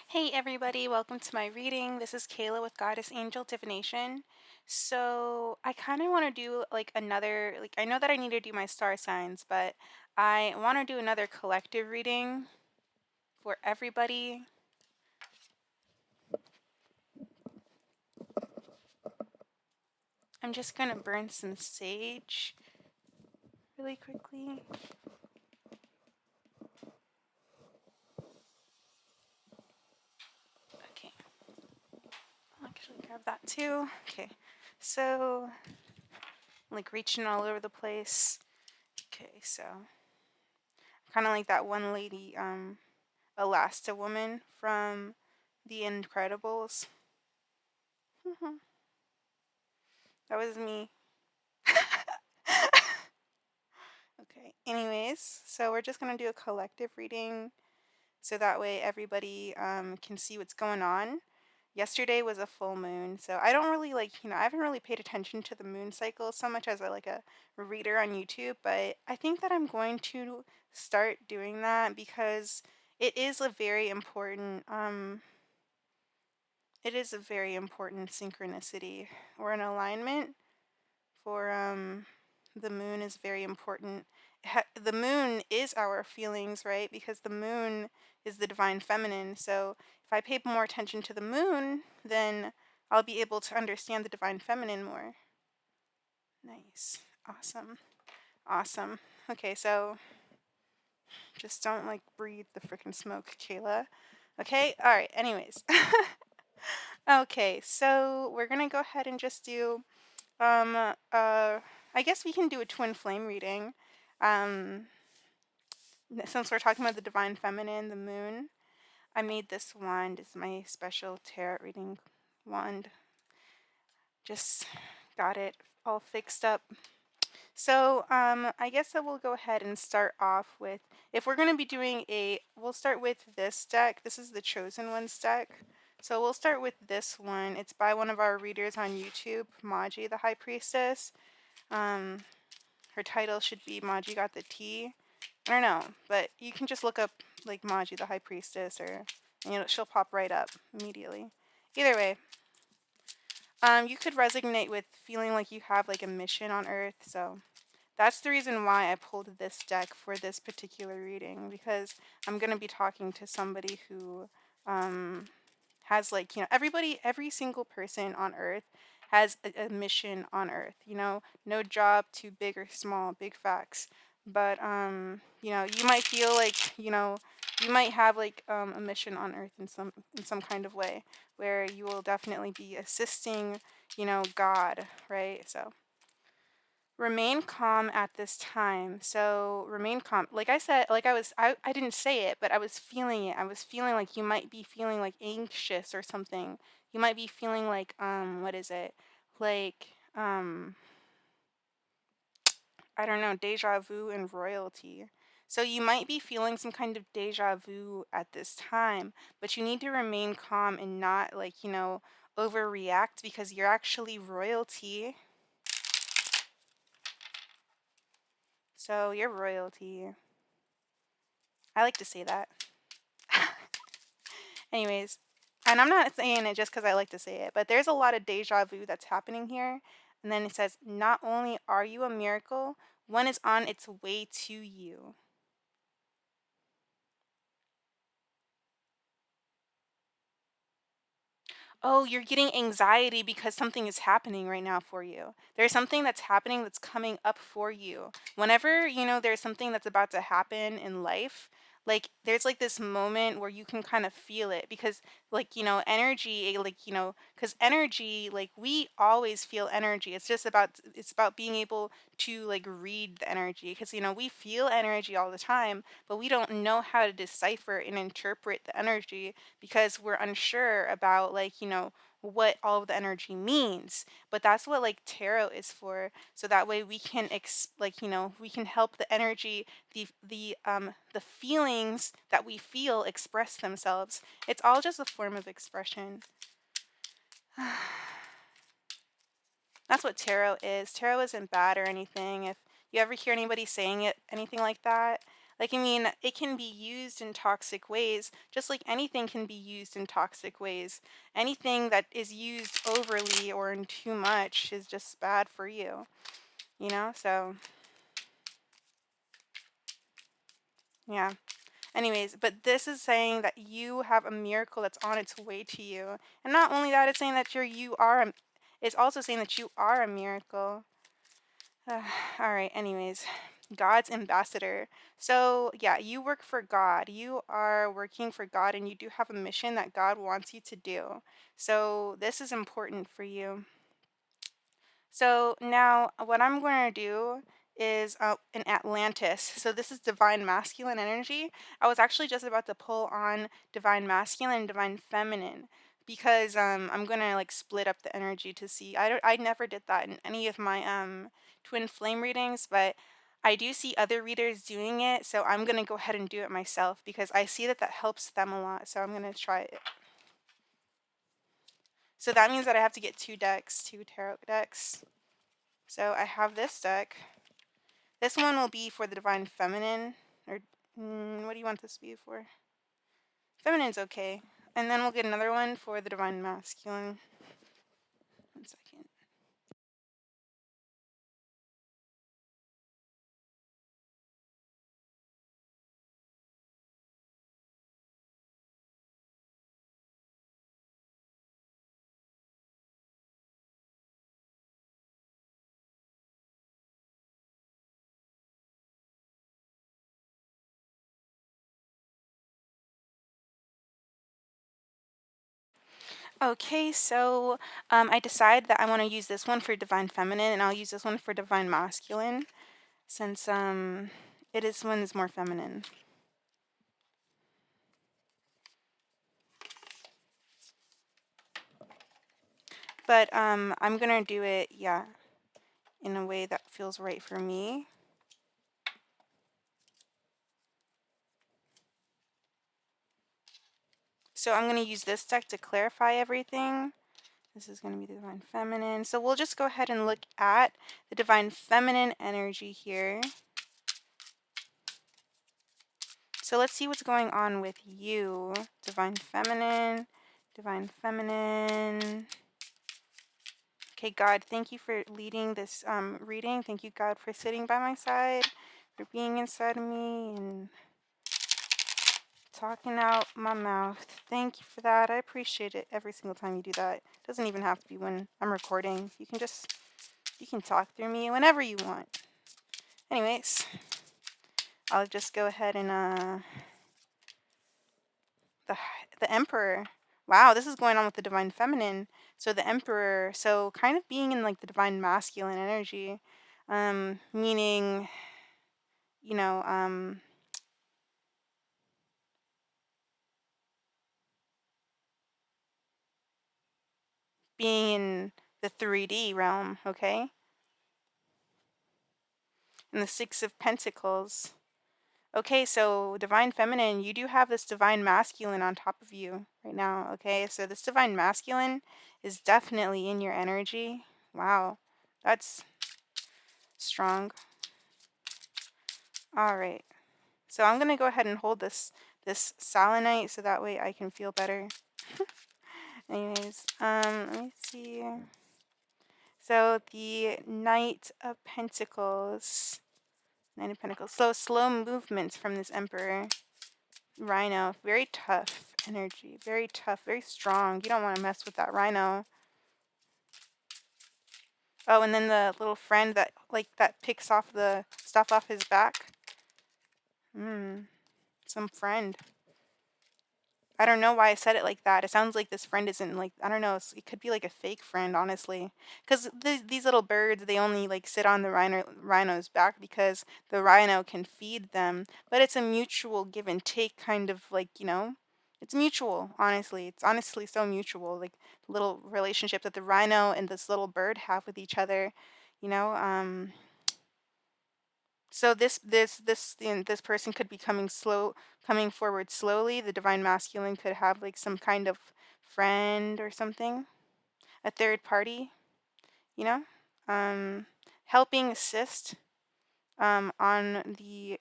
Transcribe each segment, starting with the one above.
Hey everybody, welcome to my reading. This is Kayla with Goddess Angel Divination. So, I kind of want to do like another, I know that I need to do my star signs, but I want to do another collective reading for everybody. I'm just going to burn some sage really quickly. Okay, I'll actually grab that too. Okay, so like reaching all over the place. Okay, so kind of like that one lady, Elasta woman from The Incredibles. That was me. Okay, anyways, so we're just going to do a collective reading so that way everybody can see what's going on. Yesterday was a full moon, so I don't really I haven't really paid attention to the moon cycle so much as a reader on YouTube, but I think that I'm going to start doing that because it is a very important it is a very important synchronicity or an alignment for the moon is very important. The moon is our feelings, right? Because the moon is the divine feminine. So if I pay more attention to the moon, then I'll be able to understand the divine feminine more. Nice. Awesome. Awesome. Okay, so just don't breathe the freaking smoke, Kayla. Okay? All right. Anyways. Okay, so we're going to go ahead and just do Um, uh, I guess we can do a twin flame reading. Um, since we're talking about the divine feminine, the moon, I made this wand. It's my special tarot reading wand. Just got it all fixed up. So, I guess that we'll go ahead and start off with, if we're going to be doing we'll start with this deck. This is the Chosen Ones deck. So we'll start with this one. It's by one of our readers on YouTube, Maji, the High Priestess. Um, Her title should be Maji Got the Tea. I don't know, but you can just look up Maji the High Priestess, or she'll pop right up immediately. Either way, you could resonate with feeling like you have a mission on Earth. So that's the reason why I pulled this deck for this particular reading, because I'm gonna be talking to somebody who um, has every single person on Earth has a mission on Earth. No job too big or small. Big facts. But you might feel you might have a mission on Earth in some kind of way where you will definitely be assisting God, right? So remain calm at this time. So remain calm. Like I said, I didn't say it, but I was feeling it. I was feeling like you might be feeling anxious or something. You might be feeling what is it? Like I don't know, deja vu and royalty. So you might be feeling some kind of deja vu at this time, but you need to remain calm and not overreact, because you're actually royalty. So you're royalty. I like to say that. Anyways, and I'm not saying it just because I like to say it, but there's a lot of deja vu that's happening here. And then it says, not only are you a miracle, one is on its way to you. Oh, you're getting anxiety because something is happening right now for you. There's something that's happening that's coming up for you. Whenever, there's something that's about to happen in life, there's this moment where you can kind of feel it, because energy, because energy, we always feel energy. It's about being able to read the energy, because we feel energy all the time, but we don't know how to decipher and interpret the energy because we're unsure about what all of the energy means. But that's what tarot is for, so that way we can we can help the energy, the feelings that we feel, express themselves. It's all just a form of expression. That's what tarot is. Tarot isn't bad or anything. If you ever hear anybody saying anything like that, Like, I mean, it can be used in toxic ways, just like anything can be used in toxic ways. Anything that is used overly or in too much is just bad for you, you know? So, yeah. Anyways, but this is saying that you have a miracle that's on its way to you. And not only that, it's saying that it's also saying that you are a miracle. All right, anyways, God's ambassador. So, yeah, you work for God. You are working for God and you do have a mission that God wants you to do. So, this is important for you. So now what I'm going to do is in Atlantis. So this is divine masculine energy. I was actually just about to pull on divine masculine and divine feminine because I'm going to like split up the energy to see. I never did that in any of my twin flame readings, but I do see other readers doing it, so I'm going to go ahead and do it myself because I see that that helps them a lot. So I'm going to try it. So that means that I have to get two tarot decks. So I have this deck. This one will be for the divine feminine, or what do you want this to be for? Feminine's okay. And then we'll get another one for the divine masculine. 1 second. Okay, so I decide that I want to use this one for divine feminine, and I'll use this one for divine masculine, since it is one is more feminine. But I'm gonna do it, yeah, in a way that feels right for me. So I'm gonna use this deck to clarify everything. This is going to be the divine feminine. So we'll just go ahead and look at the divine feminine energy here. So let's see what's going on with you. Divine feminine, divine feminine. Okay, God, thank you for leading this reading. Thank you, God, for sitting by my side, for being inside of me and talking out my mouth. Thank you for that. I appreciate it every single time you do that. It doesn't even have to be when I'm recording. You can talk through me whenever you want. Anyways, I'll just go ahead and the the Emperor. Wow, this is going on with the divine feminine. So the Emperor, so kind of being in like the divine masculine energy, meaning, you know, being in the 3D realm, okay? And the Six of Pentacles. Okay, so divine feminine, you do have this divine masculine on top of you right now, okay? So this divine masculine is definitely in your energy. Wow, that's strong. All right. So I'm going to go ahead and hold this selenite so that way I can feel better. Anyways, let me see. So the Knight of Pentacles. Knight of Pentacles. So slow movements from this Emperor. Rhino. Very tough energy. Very tough. Very strong. You don't want to mess with that Rhino. Oh, and then the little friend that that picks off the stuff off his back. Some friend. I don't know why I said it like that. It sounds like this friend isn't like, I don't know. It could be like a fake friend, honestly. Because these little birds, they only like sit on the rhino's back because the rhino can feed them. But it's a mutual give and take kind of like, it's mutual, honestly. It's honestly so mutual. Like the little relationship that the rhino and this little bird have with each other, you know. So this person could be coming forward slowly. The divine masculine could have like some kind of friend or something, a third party, you know, helping assist on the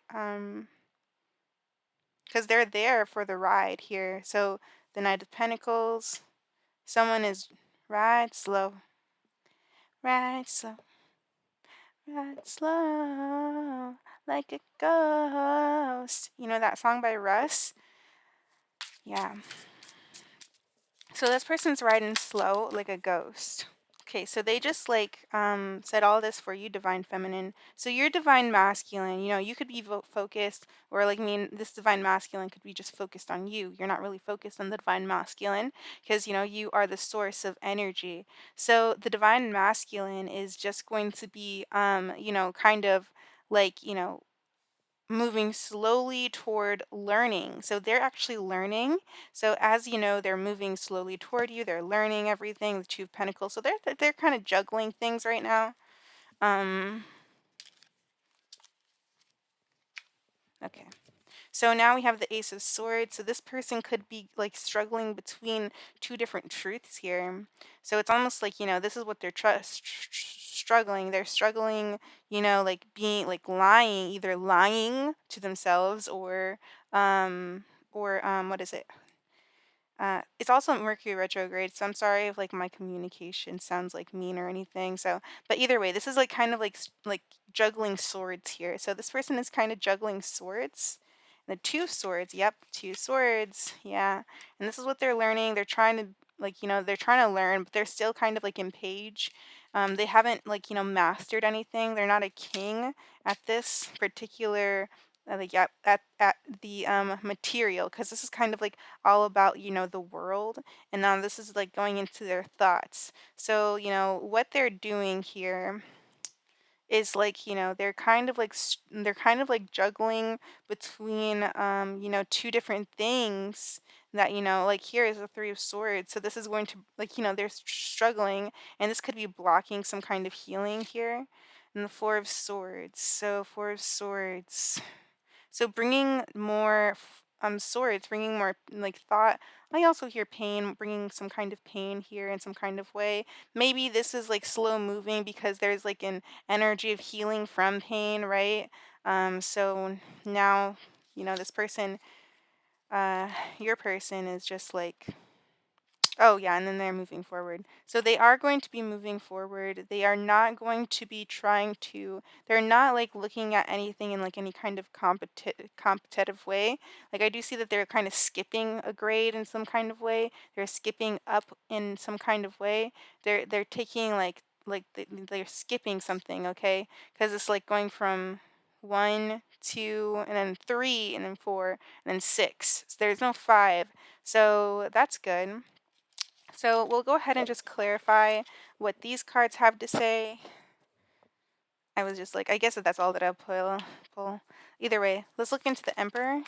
because they're there for the ride here. So the Knight of Pentacles, someone is ride slow, ride slow, ride slow, like a ghost. You know that song by Russ? Yeah. So this person's riding slow like a ghost. Okay, so they just like said all this for you, divine feminine. So you're divine masculine. You know, you could be focused, or like, I mean, this divine masculine could be just focused on you. You're not really focused on the divine masculine because, you know, you are the source of energy. So the divine masculine is just going to be, you know, kind of like, you know, moving slowly toward learning. So they're actually learning. So as you know, they're moving slowly toward you. They're learning everything. The Two of Pentacles. So they're kind of juggling things right now. Um, okay. So now we have the Ace of Swords. So this person could be like struggling between two different truths here. So it's almost like, you know, this is what they're struggling. They're struggling, you know, like being like lying, either lying to themselves um what is it? It's also Mercury retrograde, so I'm sorry if like my communication sounds like mean or anything. So, but either way, this is like kind of like like juggling swords here. So this person is kind of juggling swords. The two of swords, yep, two swords, yeah. And this is what they're learning. They're trying to like, you know, they're trying to learn, but they're still kind of like in page. They haven't like, you know, mastered anything. They're not a king at this particular like at the material, because this is kind of like all about, you know, the world, and now this is like going into their thoughts. So, you know, what they're doing here is like, you know, they're kind of like they're kind of like juggling between you know, two different things that, you know, like here is the Three of Swords. So this is going to like, you know, they're struggling, and this could be blocking some kind of healing here. And the Four of Swords. So Four of Swords. So bringing more swords, bringing more like thought. I also hear pain, bringing some kind of pain here in some kind of way. Maybe this is like slow moving because there's like an energy of healing from pain, right? So now, you know, this person, uh, your person is just like, oh, yeah, and then they're moving forward. So they are going to be moving forward. They are not going to be trying to, they're not like looking at anything in like any kind of competitive way. Like I do see that they're kind of skipping a grade in some kind of way. They're skipping up in some kind of way. They're taking they're skipping something, okay? Because it's like going from one, two, and then three, and then four, and then six. So there's no five. So that's good. So we'll go ahead and just clarify what these cards have to say. I was just like, I guess that's all that I'll pull. Either way, let's look into the Emperor.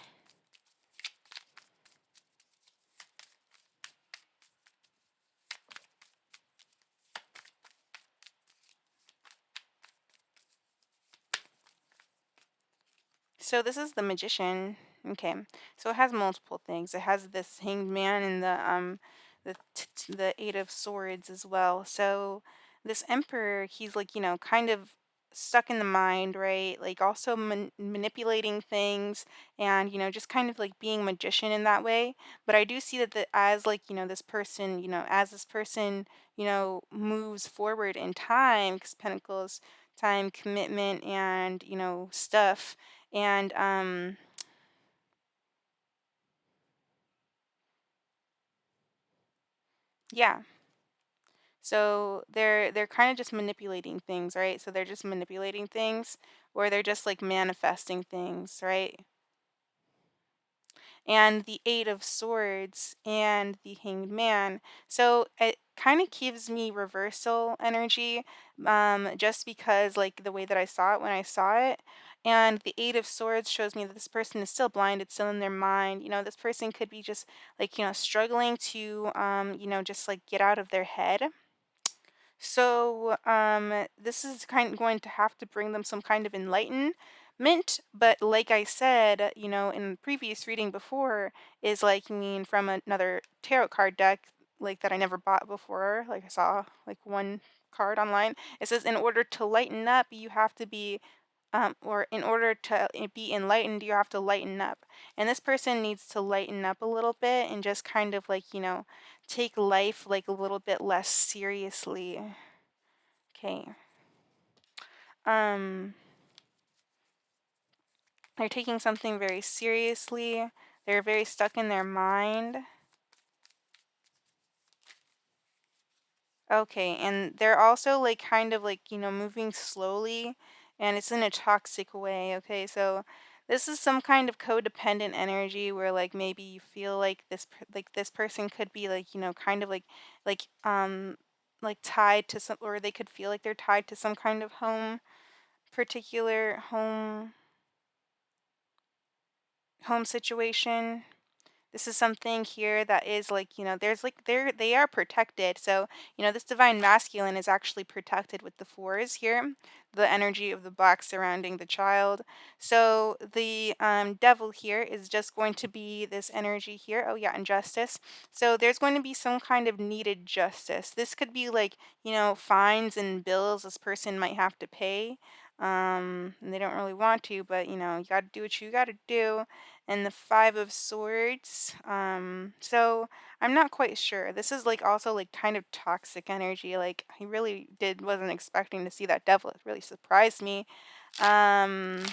So this is the Magician. Okay, so it has multiple things. It has this Hanged Man and the Eight of Swords as well. So this Emperor, he's like, you know, kind of stuck in the mind, right? Like also manipulating things, and, you know, just kind of like being magician in that way. But I do see that as like, you know, this person, you know, as this person, you know, moves forward in time, because Pentacles, time, commitment, and, you know, stuff. And yeah. So they're kind of just manipulating things, right? So they're just manipulating things, or they're just like manifesting things, right? And the Eight of Swords and the Hanged Man. So it kind of gives me reversal energy, just because like the way that I saw it when I saw it. And the Eight of Swords shows me that this person is still blind. It's still in their mind. You know, this person could be just like, you know, struggling to, you know, just like get out of their head. So, this is kind of going to have to bring them some kind of enlightenment. But like I said, you know, in the previous reading before, is like, I mean, from another tarot card deck, like that I never bought before. Like I saw like one card online. It says, in order to lighten up, you have to be or in order to be enlightened, you have to lighten up. And this person needs to lighten up a little bit and just kind of like, take life like a little bit less seriously. Okay. Um, they're taking something very seriously. They're very stuck in their mind. Okay, and they're also like kind of like, moving slowly, and it's in a toxic way. Okay, so this is some kind of codependent energy where like maybe you feel like like this person could be like, kind of like like tied to some, or they could feel like they're tied to some kind of particular home situation. This is something here that is like, there's like they are protected. So, this divine masculine is actually protected with the fours here, the energy of the black surrounding the child. So the devil here is just going to be this energy here. Oh yeah, and justice. So there's going to be some kind of needed justice. This could be like, fines and bills this person might have to pay. And they don't really want to, but you got to do what you got to do. And the Five of Swords. So I'm not quite sure. This is like also like kind of toxic energy. Like I really wasn't expecting to see that devil. It really surprised me. Um,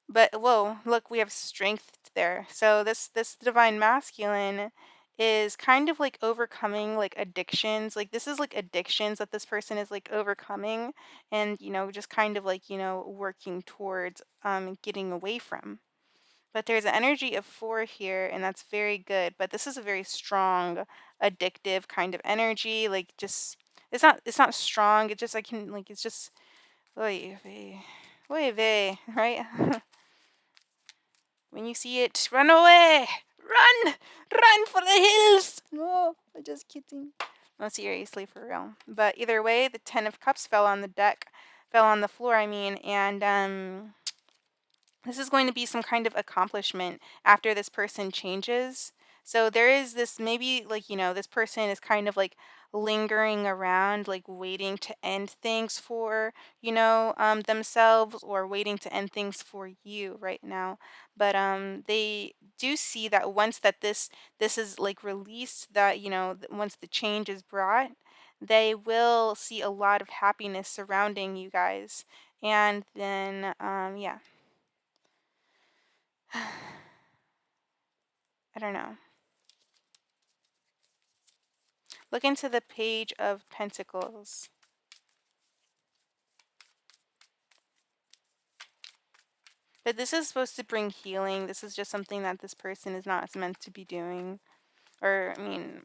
but whoa, look, we have strength there. So this divine masculine is kind of like overcoming like addictions. Like this is like addictions that this person is like overcoming and just kind of like, working towards getting away from. But there's an energy of four here, and that's very good. But this is a very strong, addictive kind of energy. Like just it's not strong. It just I can like it's just oy vey, oy vey, right? When you see it, run away, run for the hills. No, I'm just kidding. No, seriously, for real. But either way, the Ten of Cups fell on the deck, fell on the floor. I mean, and this is going to be some kind of accomplishment after this person changes. So there is this maybe like, this person is kind of like lingering around, like waiting to end things for, themselves or waiting to end things for you right now. But they do see that once that this is like released, that, once the change is brought, they will see a lot of happiness surrounding you guys. And then, yeah. I don't know. Look into the Page of Pentacles. But this is supposed to bring healing. This is just something that this person is not meant to be doing. Or, I mean,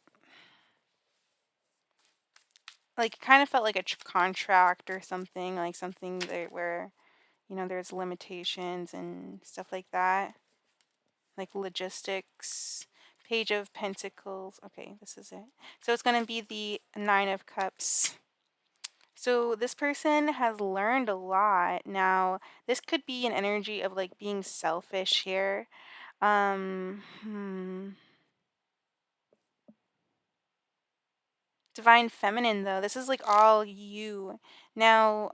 like, it kind of felt like a contract or something, like something where, there's limitations and stuff like that. Like logistics. Page of Pentacles. Okay, this is it. So it's going to be the Nine of Cups. So this person has learned a lot. Now, this could be an energy of like being selfish here. Hmm. Divine feminine though. This is like all you. Now,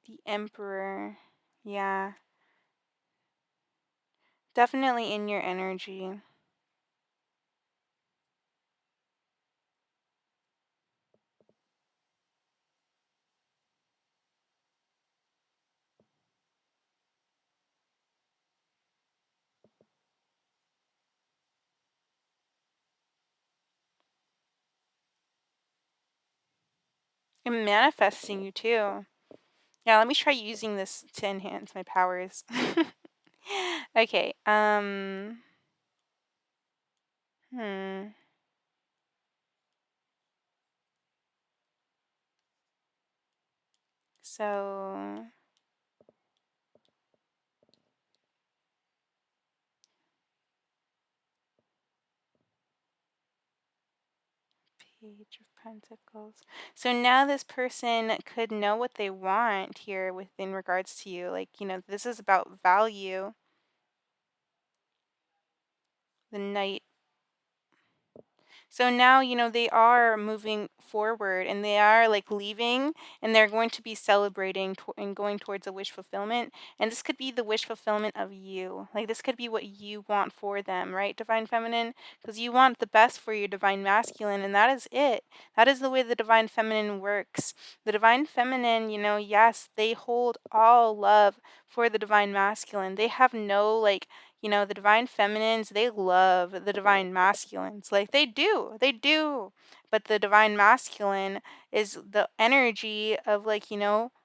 the emperor. Yeah. Definitely in your energy. And manifesting you too. Yeah, let me try using this to enhance my powers. Okay. Hmm. So Page of Pentacles. So now this person could know what they want here within regards to you. Like, this is about value. The Knight. So now, they are moving forward and they are like leaving and they're going to be celebrating and going towards a wish fulfillment. And this could be the wish fulfillment of you. Like this could be what you want for them, right, Divine Feminine? Because you want the best for your Divine Masculine, and that is it. That is the way the Divine Feminine works. The Divine Feminine, yes, they hold all love for the Divine Masculine. They have no like the divine feminines, they love the divine masculines. Like they do. They do. But the divine masculine is the energy of like,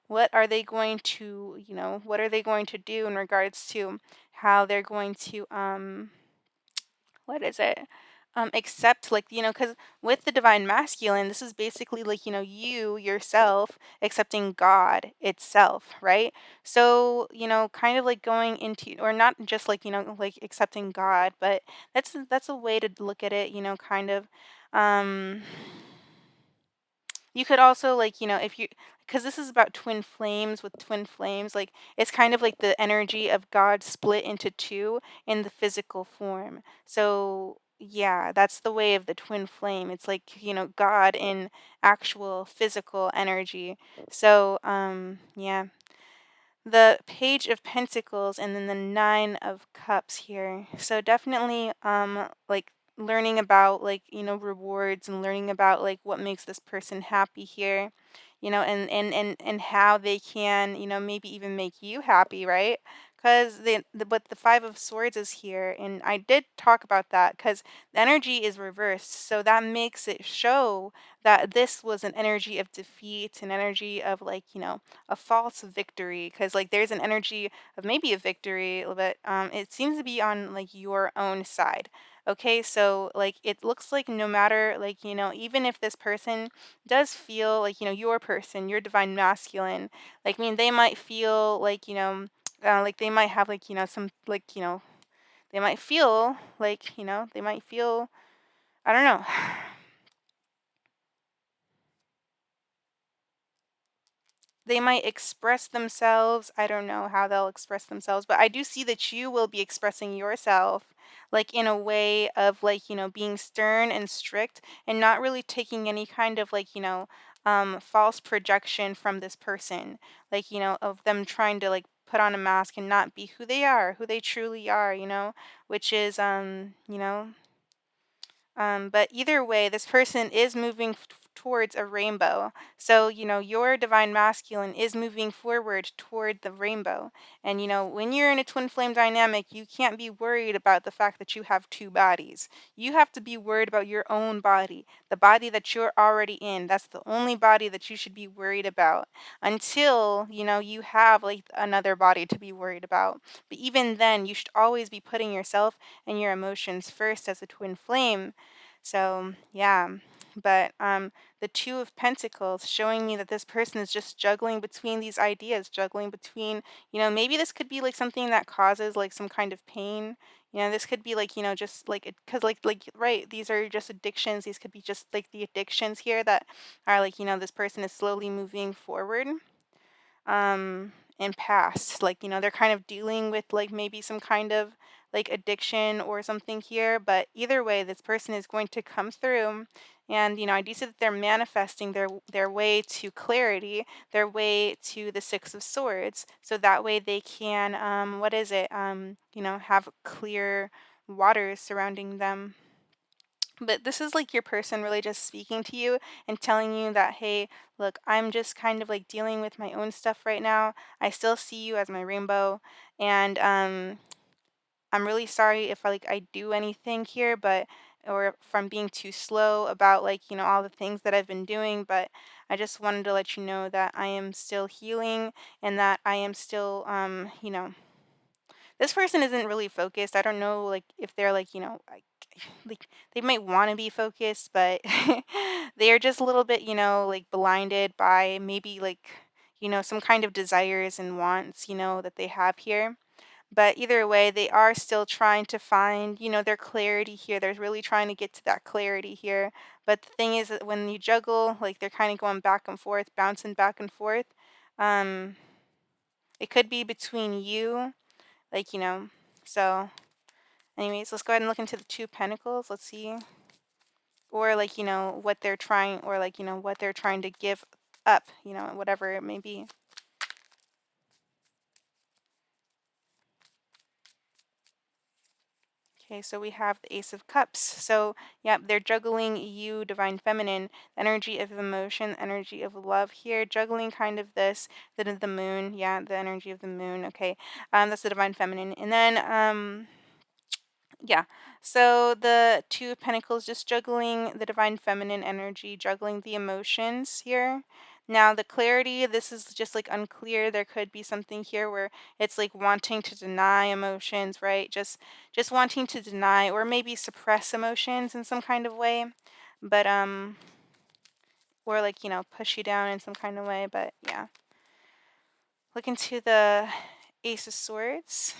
what are they going to, what are they going to do in regards to how they're going to what is it? Accept like, because with the divine masculine, this is basically like, you yourself accepting God itself, right? So, kind of like going into, or not just like, like accepting God, but that's a way to look at it, kind of. Um, you could also like, if you because this is about twin flames with twin flames, like it's kind of like the energy of God split into two in the physical form. So, yeah, that's the way of the twin flame. It's like, God in actual physical energy. So, yeah, the Page of Pentacles and then the Nine of Cups here. So definitely like learning about like, rewards and learning about like what makes this person happy here. And how they can, maybe even make you happy, right? Because but the Five of Swords is here, and I did talk about that because the energy is reversed, so that makes it show that this was an energy of defeat, an energy of like, a false victory, because like there's an energy of maybe a victory, but it seems to be on like your own side. Okay, so like it looks like no matter like, even if this person does feel like, your person, your divine masculine, like I mean they might feel like, like they might have like, some like, they might feel like, they might feel, I don't know. They might express themselves. I don't know how they'll express themselves, but I do see that you will be expressing yourself like in a way of like, being stern and strict and not really taking any kind of like, false projection from this person. Like, of them trying to like put on a mask and not be who they are, who they truly are, which is but either way, this person is moving towards a rainbow. So, your divine masculine is moving forward toward the rainbow. And, when you're in a twin flame dynamic, you can't be worried about the fact that you have two bodies. You have to be worried about your own body, the body that you're already in. That's the only body that you should be worried about until, you have like another body to be worried about. But even then, you should always be putting yourself and your emotions first as a twin flame. So, yeah. But the Two of Pentacles showing me that this person is just juggling between these ideas, juggling between, maybe this could be like something that causes like some kind of pain. This could be like, just like, because right, these are just addictions. These could be just like the addictions here that are like, this person is slowly moving forward in past, like they're kind of dealing with like maybe some kind of like addiction or something here, but either way this person is going to come through. And I do see that they're manifesting their way to clarity, their way to the Six of Swords, so that way they can what is it, have clear waters surrounding them. But this is like your person really just speaking to you and telling you that, hey, look, I'm just kind of like dealing with my own stuff right now. I still see you as my rainbow. And I'm really sorry if I do anything here, but or if I'm being too slow about like, all the things that I've been doing, but I just wanted to let you know that I am still healing and that I am still this person isn't really focused. I don't know, like, if they're like, like they might want to be focused, but they are just a little bit, like blinded by maybe like, some kind of desires and wants, that they have here. But either way, they are still trying to find, their clarity here. They're really trying to get to that clarity here. But the thing is that when you juggle, like they're kind of going back and forth, bouncing back and forth. Um, it could be between you, like, so anyways, let's go ahead and look into the Two of Pentacles. Let's see. or like, what they're trying, or like, what they're trying to give up, whatever it may be. Okay, so we have the Ace of Cups. So, yeah, they're juggling you, Divine Feminine, the energy of emotion, the energy of love here, juggling kind of this, the moon, yeah, the energy of the moon. Okay, that's the Divine Feminine, and then yeah. So the Two of Pentacles just juggling the divine feminine energy, juggling the emotions here. Now the clarity, this is just like unclear. There could be something here where it's like wanting to deny emotions, right? Just wanting to deny or maybe suppress emotions in some kind of way. But or like, push you down in some kind of way, but yeah. Look into the Ace of Swords.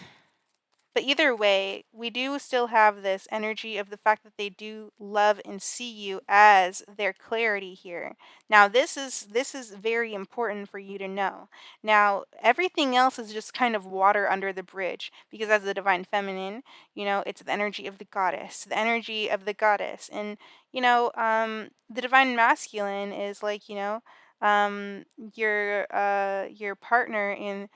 But either way, we do still have this energy of the fact that they do love and see you as their clarity here. Now, this is very important for you to know. Now, everything else is just kind of water under the bridge because as the divine feminine, it's the energy of the goddess, the energy of the goddess. And, the divine masculine is like, um your partner in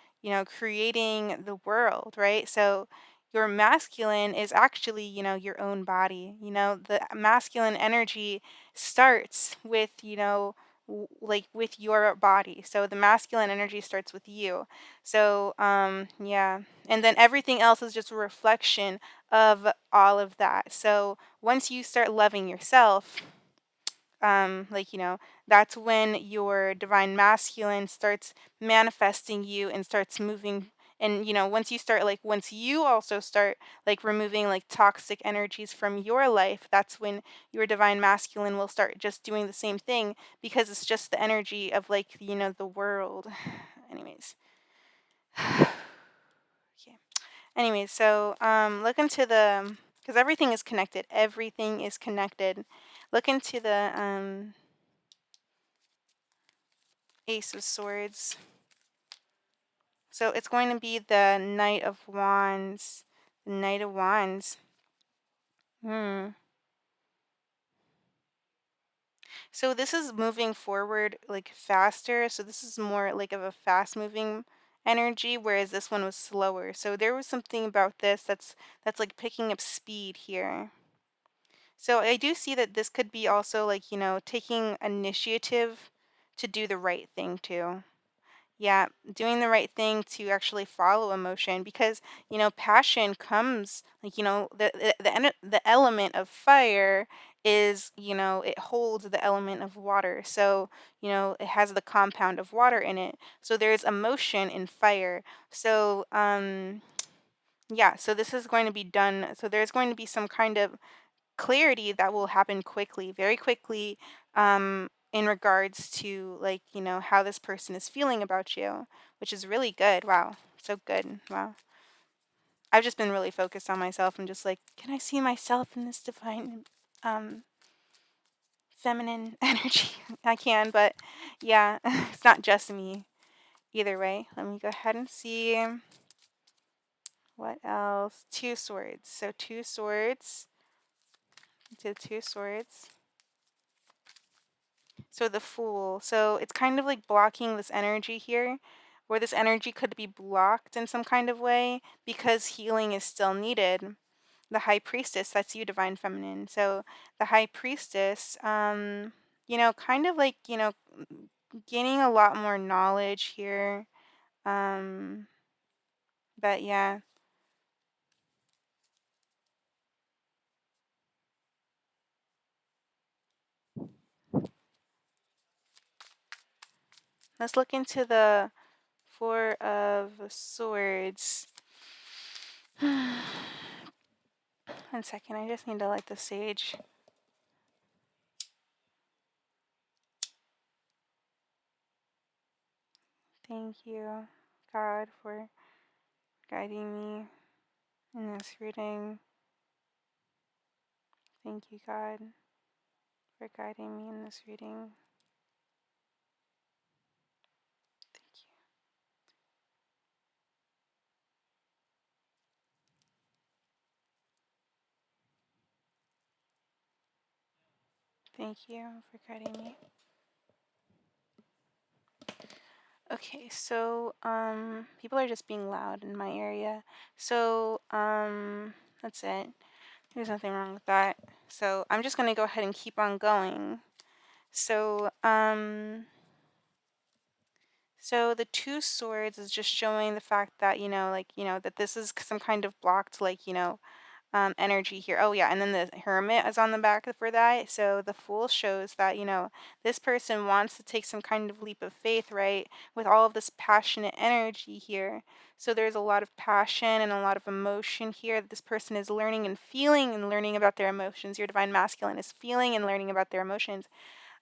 creating the world, right? So your masculine is actually, your own body. The masculine energy starts with, like with your body. So the masculine energy starts with you. So, yeah. And then everything else is just a reflection of all of that. So once you start loving yourself, like that's when your divine masculine starts manifesting you and starts moving. And once you also start like removing like toxic energies from your life, that's when your divine masculine will start just doing the same thing because it's just the energy of like the world. Anyways. Okay. Anyways, so look into the, because everything is connected, everything is connected. Look into the Ace of Swords. So it's going to be the Knight of Wands. The Knight of Wands. Hmm. So this is moving forward like faster. So this is more like of a fast moving energy, whereas this one was slower. So there was something about this that's like picking up speed here. So I do see that this could be also like, taking initiative to do the right thing too. Yeah, doing the right thing to actually follow emotion because, passion comes like, the element of fire is, it holds the element of water. So, it has the compound of water in it. So there's emotion in fire. So, yeah, so this is going to be done. So there's going to be some kind of clarity that will happen quickly, very quickly, in regards to like, how this person is feeling about you, which is really good. Wow. So good. Wow. I've just been really focused on myself and just like, can I see myself in this divine um feminine energy? I can, but yeah, it's not just me. Either way, let me go ahead and see what else. Two swords. So two swords. Did two swords. So the Fool. So it's kind of like blocking this energy here, where this energy could be blocked in some kind of way because healing is still needed. The High Priestess, that's you, Divine Feminine. So the High Priestess, kind of like, gaining a lot more knowledge here. Um, but yeah, let's look into the Four of Swords. One second, I just need to light the sage. Thank you, God, for guiding me in this reading. Thank you, God, for guiding me in this reading. Thank Thank you for guiding me. Okay, so people are just being loud in my area. So that's it. There's nothing wrong with that. So I'm just gonna go ahead and keep on going. So so the two swords is just showing the fact that, like, that this is some kind of blocked, like, energy here. Oh yeah, and then the hermit is on the back for that. So the fool shows that, this person wants to take some kind of leap of faith, right? With all of this passionate energy here. So there's a lot of passion and a lot of emotion here that this person is learning and feeling and learning about their emotions. Your divine masculine is feeling and learning about their emotions.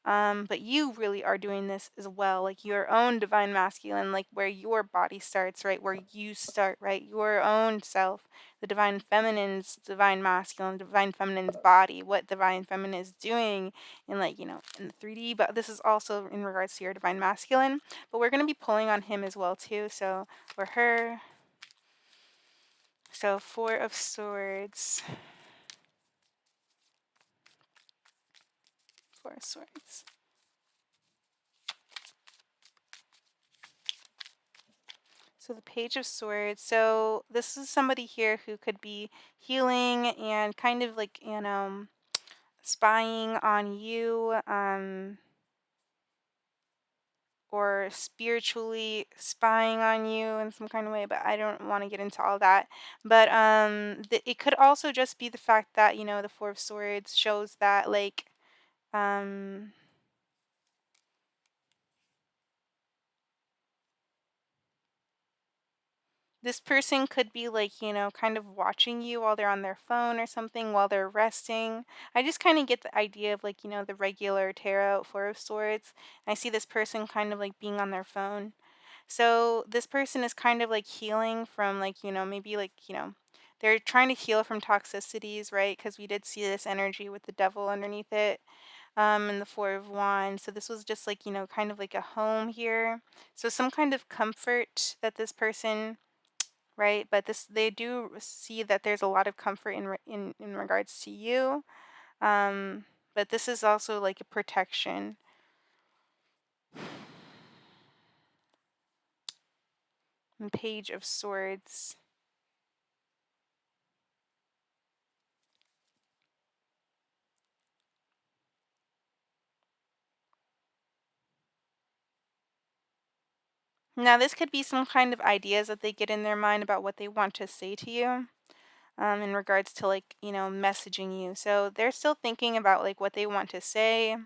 But you really are doing this as well, like your own divine masculine, like where your body starts, right? Where you start, right? Your own self, the divine feminine's divine masculine, divine feminine's body, what divine feminine is doing in, like, in the 3D. But this is also in regards to your divine masculine. But we're going to be pulling on him as well, too. So, or her. So, Four of Swords. Four of Swords. So the Page of Swords. So this is somebody here who could be healing and kind of like, spying on you, or spiritually spying on you in some kind of way, but I don't want to get into all that. But it could also just be the fact that, the Four of Swords shows that, like, um this person could be, like, kind of watching you while they're on their phone or something while they're resting. I just kind of get the idea of, like, the regular tarot Four of Swords. I see this person kind of like being on their phone. So this person is kind of like healing from, like, maybe, like, they're trying to heal from toxicities, right? Because we did see this energy with the devil underneath it. And the Four of Wands. So this was just like, kind of like a home here. So some kind of comfort that this person, right? But this, they do see that there's a lot of comfort in regards to you. Um, but this is also like a protection. And Page of Swords. Now this could be some kind of ideas that they get in their mind about what they want to say to you. In regards to, like, messaging you. So they're still thinking about, like, what they want to say.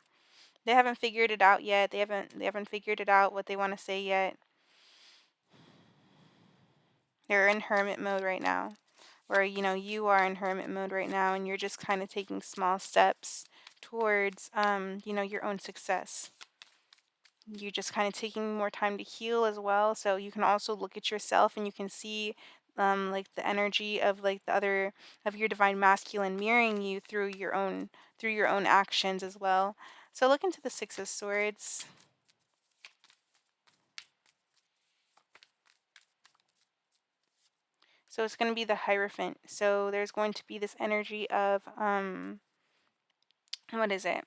They haven't figured it out yet. They haven't figured it out what they want to say yet. They're in hermit mode right now. Or, you are in hermit mode right now, and you're just kind of taking small steps towards, your own success. You're just kind of taking more time to heal as well. So you can also look at yourself and you can see, like, the energy of, like, the other of your divine masculine mirroring you through your own actions as well. So look into the Six of Swords. So it's going to be the Hierophant. So there's going to be this energy of, what is it?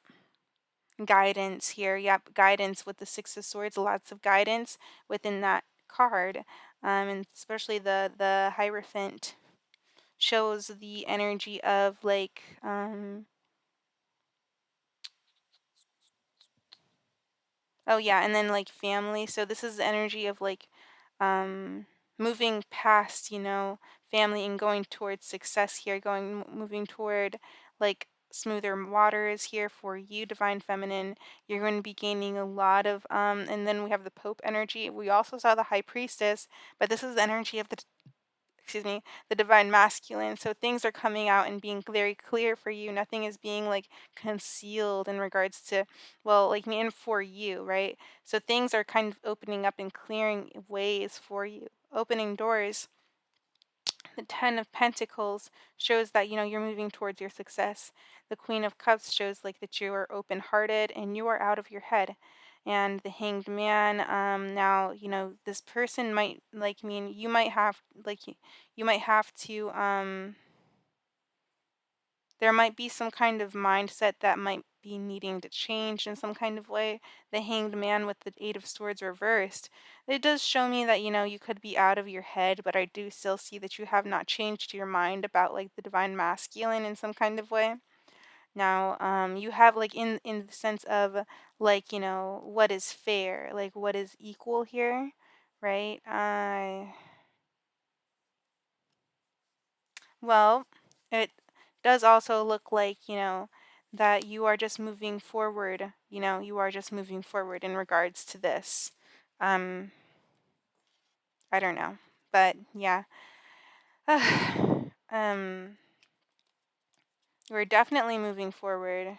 Guidance here. Yep, guidance with the Six of Swords. Lots of guidance within that card. And especially the Hierophant shows the energy of, like, oh yeah, and then, like, family. So this is the energy of, like, um moving past, family and going towards success here, moving toward, like, smoother waters here for you, divine feminine. You're going to be gaining a lot of, and then we have the Pope energy. We also saw the High Priestess, but this is the energy of the, excuse me, the divine masculine. So things are coming out and being very clear for you. Nothing is being, like, concealed in regards to, well, like me and for you, right? So things are kind of opening up and clearing ways for you, opening doors. The Ten of Pentacles shows that, you're moving towards your success. The Queen of Cups shows, like, that you are open-hearted and you are out of your head. And the Hanged Man, now, this person might, like, mean you might have, like, you might have to, there might be some kind of mindset that might be needing to change in some kind of way. The Hanged Man with the Eight of Swords reversed. It does show me that, you could be out of your head, but I do still see that you have not changed your mind about like the divine masculine in some kind of way. Now, you have like in the sense of like, what is fair, like what is equal here, right? Well, it does also look like, that you are just moving forward, you are just moving forward in regards to this. Um, I don't know. But yeah. um, we're definitely moving forward.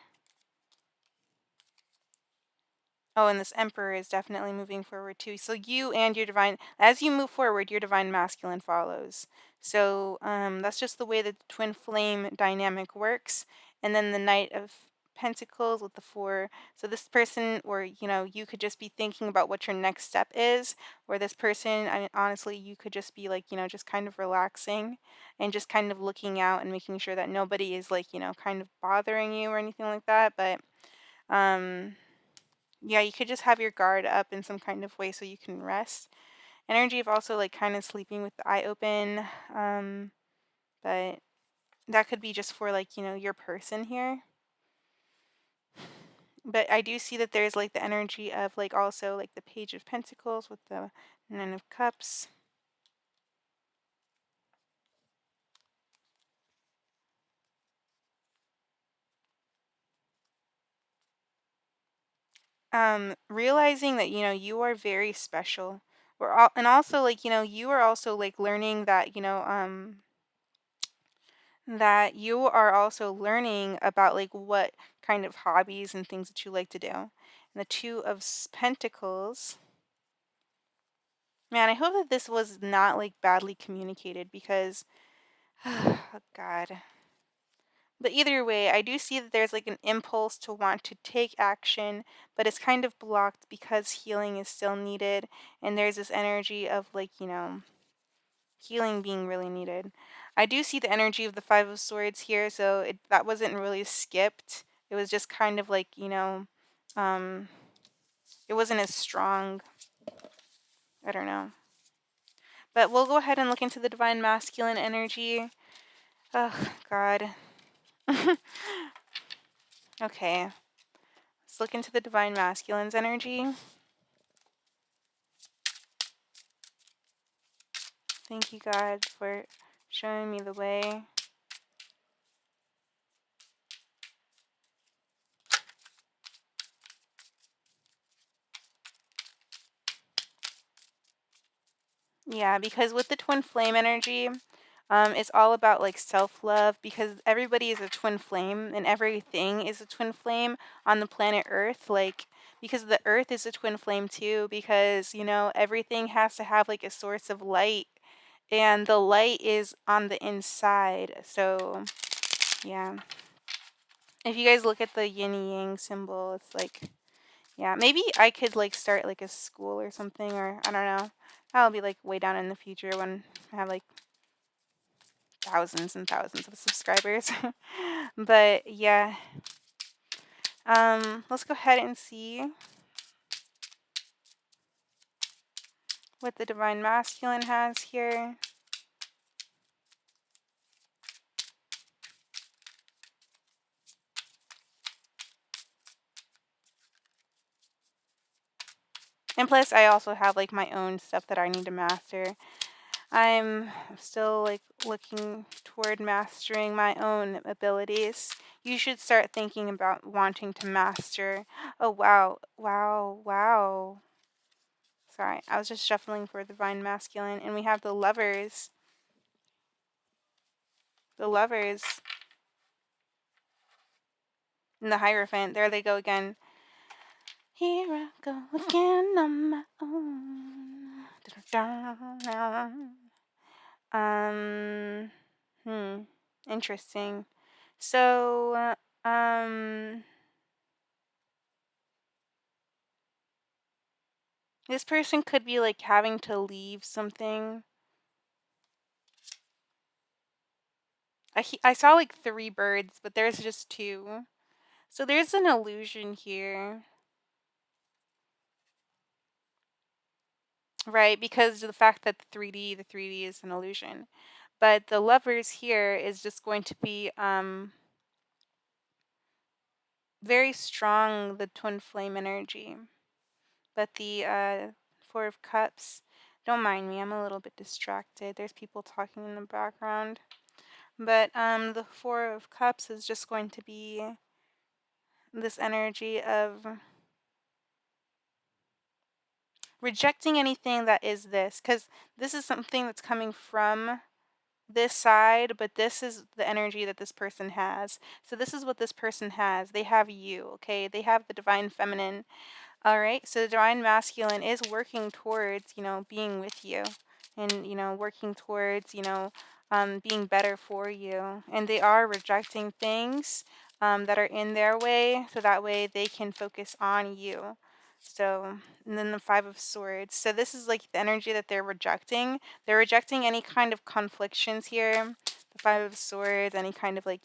Oh, and this emperor is definitely moving forward too. So you and your divine, as you move forward, your divine masculine follows. So that's just the way that the twin flame dynamic works. And then the Knight of Pentacles with the four. So this person, or you could just be thinking about what your next step is. Or this person, I mean, honestly, you could just be like, just kind of relaxing and just kind of looking out and making sure that nobody is like, kind of bothering you or anything like that. But um yeah, you could just have your guard up in some kind of way so you can rest. Energy of also like kind of sleeping with the eye open. But that could be just for like, your person here. But I do see that there's like the energy of like also like the Page of Pentacles with the Nine of Cups. Realizing that, you are very special. And also like, you are also like learning that you are also learning about like what kind of hobbies and things that you like to do. And the Two of Pentacles. Man, I hope that this was not like badly communicated because, oh God. But either way, I do see that there's like an impulse to want to take action, but it's kind of blocked because healing is still needed. And there's this energy of like, healing being really needed. I do see the energy of the Five of Swords here, so that wasn't really skipped. It was just kind of like, um, it wasn't as strong. I don't know. But we'll go ahead and look into the Divine Masculine energy. Oh, God. Okay. Let's look into the Divine Masculine's energy. Thank you, God, for showing me the way. Yeah, because with the twin flame energy, it's all about like self love because everybody is a twin flame and everything is a twin flame on the planet Earth. Like, because the Earth is a twin flame too, because, everything has to have like a source of light and the light is on the inside. So, yeah. If you guys look at the yin and yang symbol, it's like, yeah, maybe I could like start like a school or something, or I don't know. That'll be like way down in the future when I have like thousands and thousands of subscribers. But yeah, let's go ahead and see what the Divine Masculine has here. And plus, I also have like my own stuff that I need to master. I'm still like looking toward mastering my own abilities. You should start thinking about wanting to master. Oh, wow, wow, wow. Sorry, I was just shuffling for the Divine Masculine, and we have the Lovers. The Lovers and the Hierophant. There they go again. Here I go again on my own. Um, Interesting. So, this person could be like having to leave something. I saw like three birds, but there's just two. So there's an illusion here, right? Because of the fact that the 3D is an illusion. But the lovers here is just going to be very strong, the twin flame energy. But the Four of Cups, don't mind me, I'm a little bit distracted. There's people talking in the background. But the Four of Cups is just going to be this energy of rejecting anything that is this, because this is something that's coming from this side, but this is the energy that this person has. So this is what this person has. They have you, okay? They have the divine feminine. All right. So the divine masculine is working towards, being with you and, working towards, being better for you. And they are rejecting things that are in their way so that way they can focus on you. So, and then the Five of Swords. So this is like the energy that they're rejecting. They're rejecting any kind of conflictions here. The Five of Swords, any kind of like,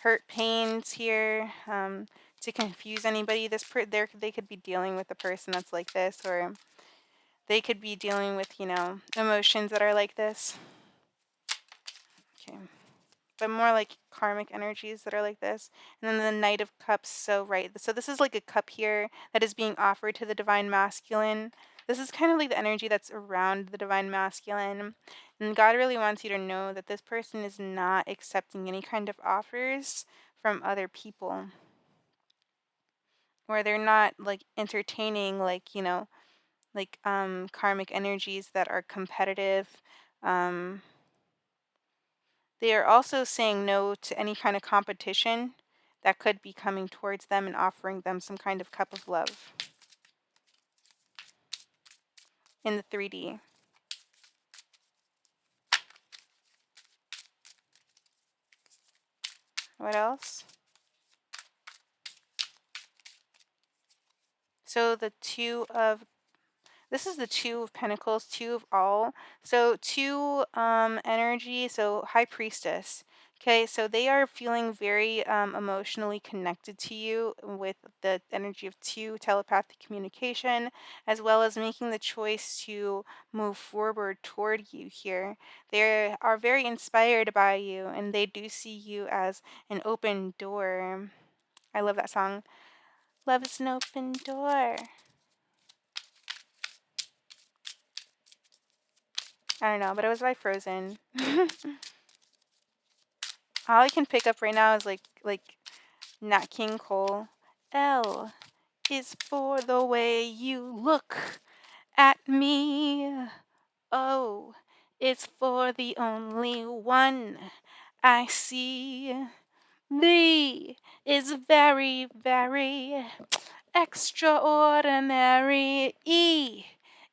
hurt pains here. To confuse anybody. They could be dealing with a person that's like this, or they could be dealing with emotions that are like this. Okay, but more like karmic energies that are like this. And then the Knight of Cups. So right, so this is like a cup here that is being offered to the divine masculine. This is kind of like the energy that's around the divine masculine. And God really wants you to know that this person is not accepting any kind of offers from other people, where they're not like entertaining like karmic energies that are competitive. um they are also saying no to any kind of competition that could be coming towards them and offering them some kind of cup of love in the 3D. What else? So the two of This is the Two of Pentacles, Two of All. So two energy, so High Priestess. Okay, so they are feeling very emotionally connected to you with the energy of two, telepathic communication, as well as making the choice to move forward toward you here. They are very inspired by you, and they do see you as an open door. I love that song. Love is an open door. I don't know, but it was by Frozen. All I can pick up right now is like Nat King Cole. L is for the way you look at me. O is for the only one I see. V is very, very extraordinary. E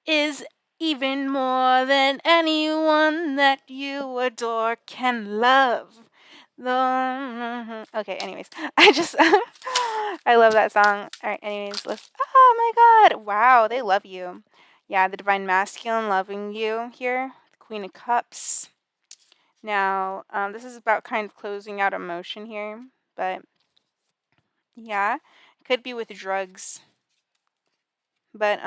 is even more than anyone that you adore can love. Okay, anyways, I love that song. All right, anyways, oh my God, wow, they love you. Yeah, the divine masculine loving you here, the Queen of Cups. Now, this is about kind of closing out emotion here, but yeah, it could be with drugs, but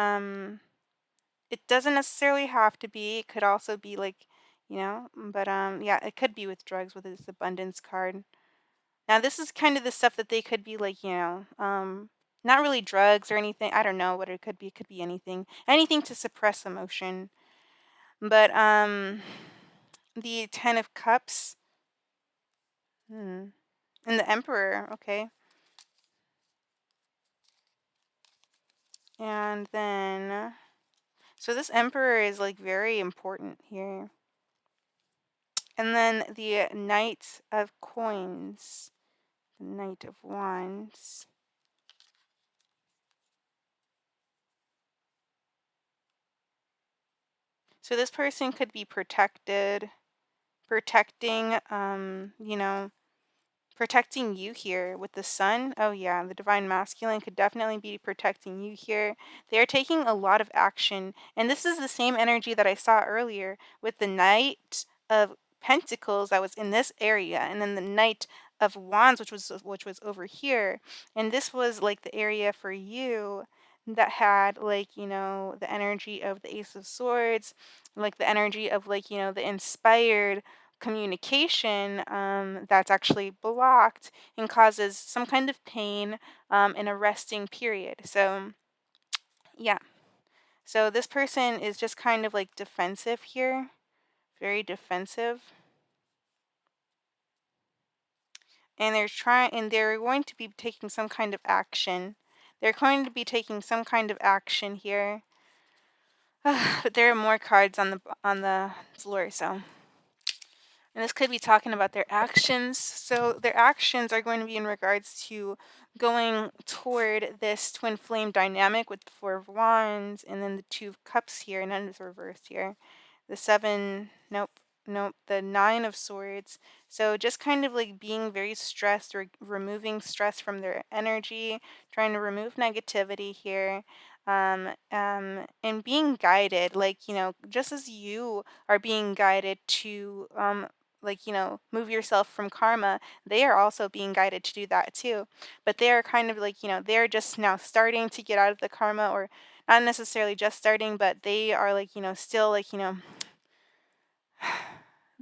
it doesn't necessarily have to be. It could also be like, but yeah, it could be with drugs with this abundance card. Now, this is kind of the stuff that they could be like, not really drugs or anything. I don't know what it could be. It could be anything. Anything to suppress emotion. But the 10 of Cups, and the Emperor, okay. And then so this Emperor is like very important here. And then the Knight of Coins, the Knight of Wands. So this person could be protecting, protecting you here with the Sun. Oh yeah, the divine masculine could definitely be protecting you here. They are taking a lot of action, and this is the same energy that I saw earlier with the Knight of Pentacles that was in this area, and then the Knight of Wands, which was over here, and this was like the area for you that had like the energy of the Ace of Swords, like the energy of like the inspired communication that's actually blocked and causes some kind of pain in a resting period. So yeah, so this person is just kind of like defensive here, very defensive. And they're going to be taking some kind of action. They're going to be taking some kind of action here. But there are more cards on the floor, so and this could be talking about their actions. So their actions are going to be in regards to going toward this twin flame dynamic with the Four of Wands and then the Two of Cups here, and then it's reversed here. The seven, nope, nope, the Nine of Swords. So just kind of like being very stressed or removing stress from their energy, trying to remove negativity here. And being guided, like, just as you are being guided to like move yourself from karma, they are also being guided to do that too, but they are kind of like they're just now starting to get out of the karma, or not necessarily just starting, but they are like still like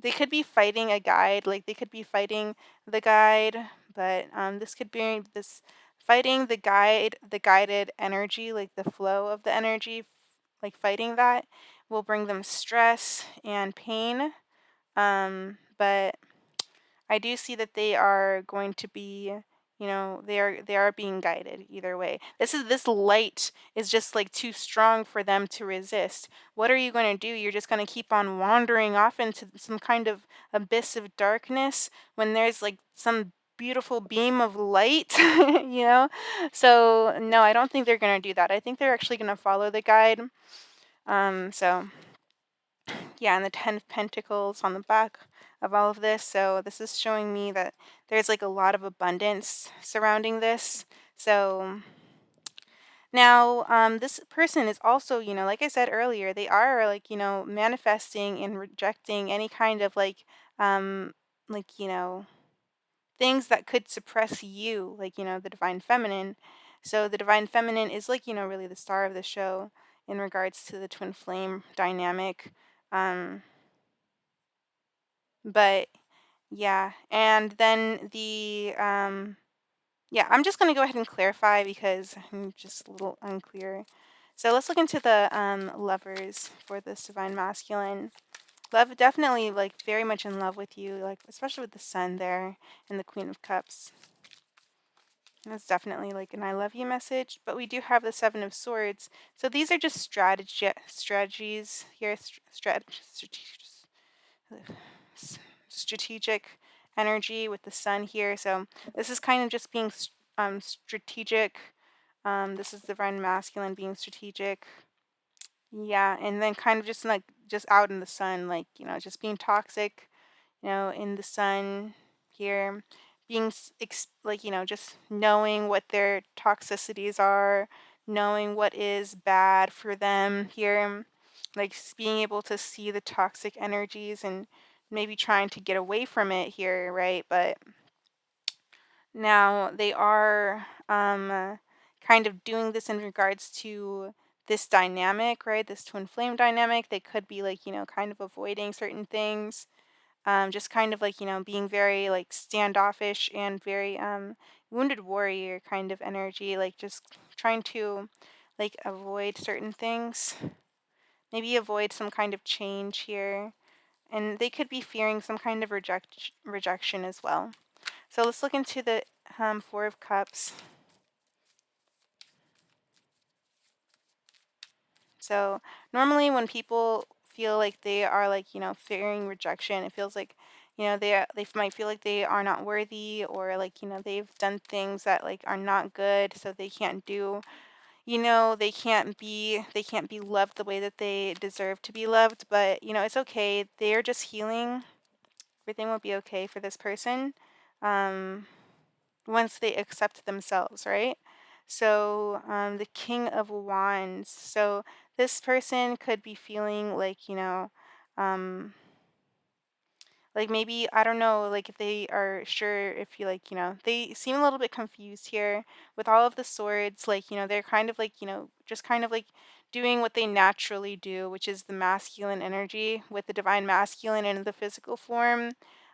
they could be fighting a guide, like they could be fighting the guide, but this could be this fighting the guided energy, like the flow of the energy, like fighting that will bring them stress and pain. But I do see that they are going to be, they are being guided either way. This light is just like too strong for them to resist. What are you going to do? You're just going to keep on wandering off into some kind of abyss of darkness when there's like some beautiful beam of light, you know? So, no, I don't think they're going to do that. I think they're actually going to follow the guide. So yeah, and the Ten of Pentacles on the back of all of this. So this is showing me that there's like a lot of abundance surrounding this. So now, this person is also, like I said earlier, they are like, manifesting and rejecting any kind of um, like, things that could suppress you, like, the divine feminine. So the divine feminine is like, really the star of the show in regards to the twin flame dynamic. Um, but yeah, and then yeah, I'm just gonna go ahead and clarify because I'm just a little unclear. So let's look into the lovers for this divine masculine. Love, definitely like very much in love with you, like especially with the sun there and the Queen of Cups. That's definitely like an I love you message. But we do have the Seven of Swords. So these are just strategies here, strategic energy with the sun here. So this is kind of just being strategic. This is divine masculine being strategic. Yeah, and then kind of just like just out in the sun, like just being toxic, in the sun here, being like just knowing what their toxicities are, knowing what is bad for them here, like being able to see the toxic energies and maybe trying to get away from it here, right? But now they are kind of doing this in regards to this dynamic, right? This twin flame dynamic. They could be like, kind of avoiding certain things, just kind of like, being very like standoffish and very wounded warrior kind of energy, like just trying to like avoid certain things, maybe avoid some kind of change here. And they could be fearing some kind of rejection as well. So let's look into the Four of Cups. So normally when people feel like they are like, fearing rejection, it feels like, they might feel like they are not worthy, or like, they've done things that like are not good, so they can't do, they can't be loved the way that they deserve to be loved. But, it's okay. They are just healing. Everything will be okay for this person. Um, once they accept themselves, right? So, the King of Wands. So, this person could be feeling like, um, Like maybe I don't know, like if they are sure if you like, they seem a little bit confused here with all of the swords. Like, they're kind of like, just kind of like doing what they naturally do, which is the masculine energy with the divine masculine in the physical form.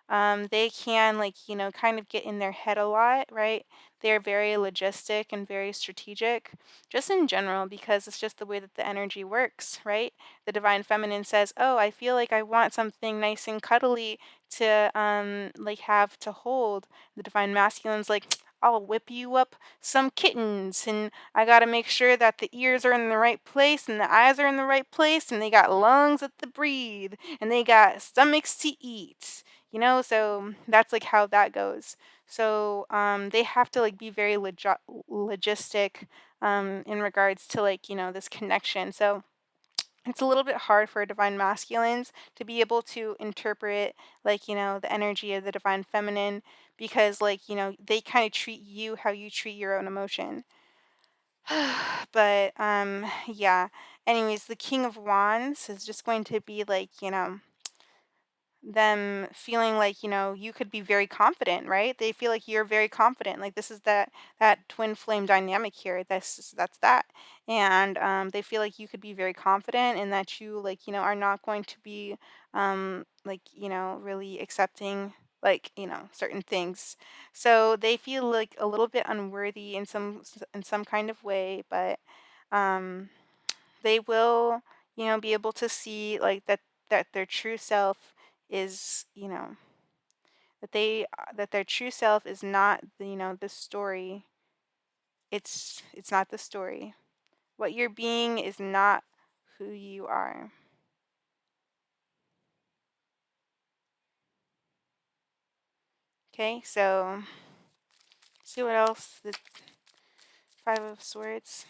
They can like, kind of get in their head a lot, right? They're very logistic and very strategic, just in general, because it's just the way that the energy works, right? The divine feminine says, "Oh, I feel like I want something nice and cuddly to like have to hold." The divine masculine's like, "I'll whip you up some kittens, and I got to make sure that the ears are in the right place and the eyes are in the right place, and they got lungs that to breathe, and they got stomachs to eat." So that's like how that goes. So they have to like be very logistic in regards to like this connection. So it's a little bit hard for divine masculines to be able to interpret like the energy of the divine feminine, because like they kind of treat you how you treat your own emotion. But yeah, anyways, the king of wands is just going to be like them feeling like you could be very confident, right? They feel like you're very confident, like this is that twin flame dynamic here. That's that. And they feel like you could be very confident, and that you like are not going to be like really accepting like certain things. So they feel like a little bit unworthy in some kind of way, but um they will be able to see like that their true self is that their true self is not the story. It's not the story. What you're being is not who you are. Okay, so see what else the five of swords.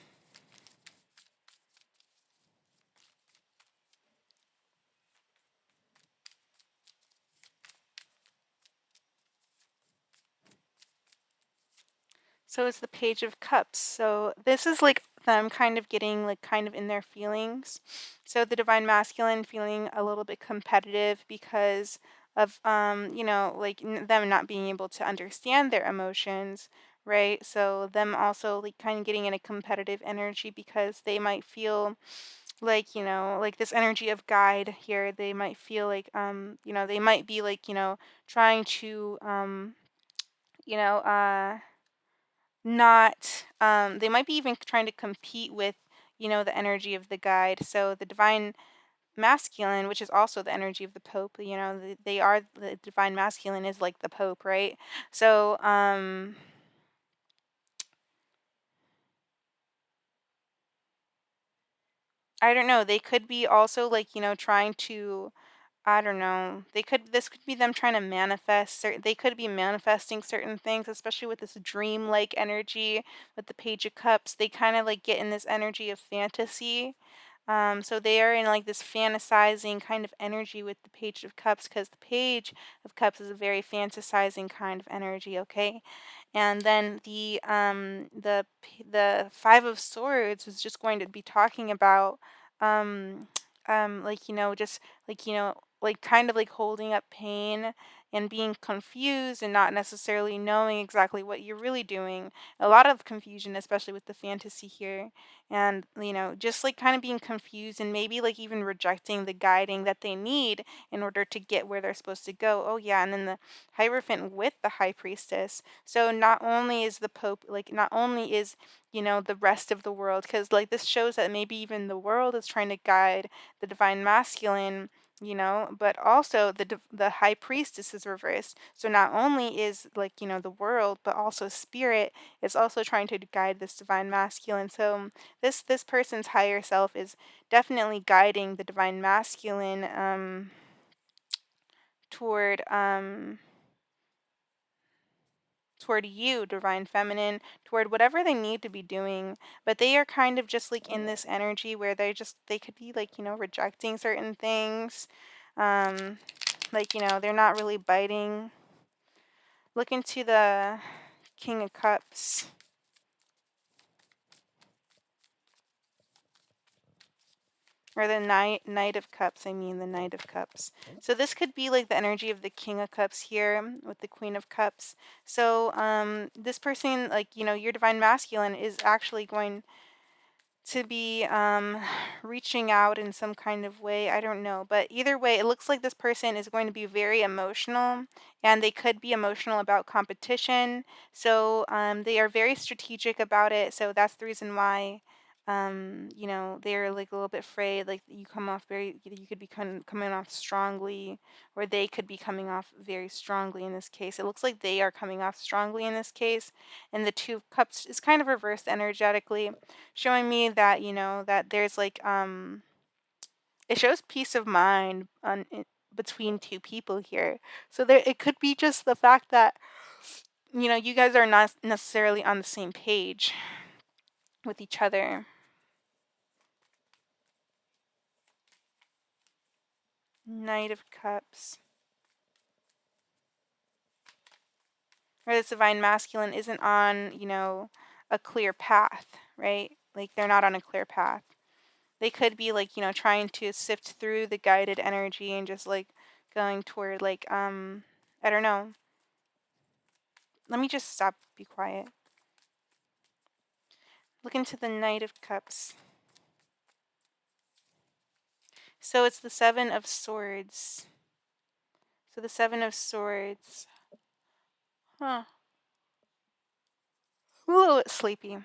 So it's the Page of Cups. So this is like them kind of getting like kind of in their feelings. So the divine masculine feeling a little bit competitive because of like them not being able to understand their emotions, right? So them also like kind of getting in a competitive energy because they might feel like like this energy of guide here. They might feel like they might be like trying to you know uh not they might be even trying to compete with the energy of the guide. So the divine masculine, which is also the energy of the pope, they are the divine masculine is like the pope, right? So I don't know, they could be also like trying to, I don't know. This could be them trying to manifest certain they could be manifesting certain things, especially with this dream-like energy with the Page of Cups. They kind of like get in this energy of fantasy. So they are in like this fantasizing kind of energy with the Page of Cups, because the Page of Cups is a very fantasizing kind of energy, okay? And then the Five of Swords is just going to be talking about um like just like like kind of like holding up pain and being confused and not necessarily knowing exactly what you're really doing. A lot of confusion, especially with the fantasy here. And just like kind of being confused and maybe like even rejecting the guiding that they need in order to get where they're supposed to go. Oh yeah, and then the Hierophant with the High Priestess. So not only is the Pope like not only is the rest of the world, because like this shows that maybe even the world is trying to guide the divine masculine, but also the high priestess is reversed. So not only is like the world, but also spirit is also trying to guide this divine masculine. So this person's higher self is definitely guiding the divine masculine toward toward you, divine feminine, toward whatever they need to be doing. But they are kind of just like in this energy where they could be like rejecting certain things. um like they're not really biting. Look into the King of Cups. Or the Knight of Cups, I mean the Knight of Cups. So this could be like the energy of the King of Cups here with the Queen of Cups. So this person, like, your divine masculine is actually going to be reaching out in some kind of way. I don't know. But either way, it looks like this person is going to be very emotional, and they could be emotional about competition. So they are very strategic about it. So that's the reason why. They're like a little bit afraid, like you come off you could be coming off strongly, or they could be coming off very strongly in this case. It looks like they are coming off strongly in this case, and the Two of Cups is kind of reversed energetically, showing me that that there's like it shows peace of mind between two people here. So there it could be just the fact that you guys are not necessarily on the same page with each other. Knight of Cups. Or this divine masculine isn't on a clear path, right? Like they're not on a clear path. They could be like trying to sift through the guided energy and just like going toward like I don't know. Let me just stop, be quiet. Look into the Knight of Cups. So it's the Seven of Swords. So the Seven of Swords. Huh. I'm a little bit sleepy.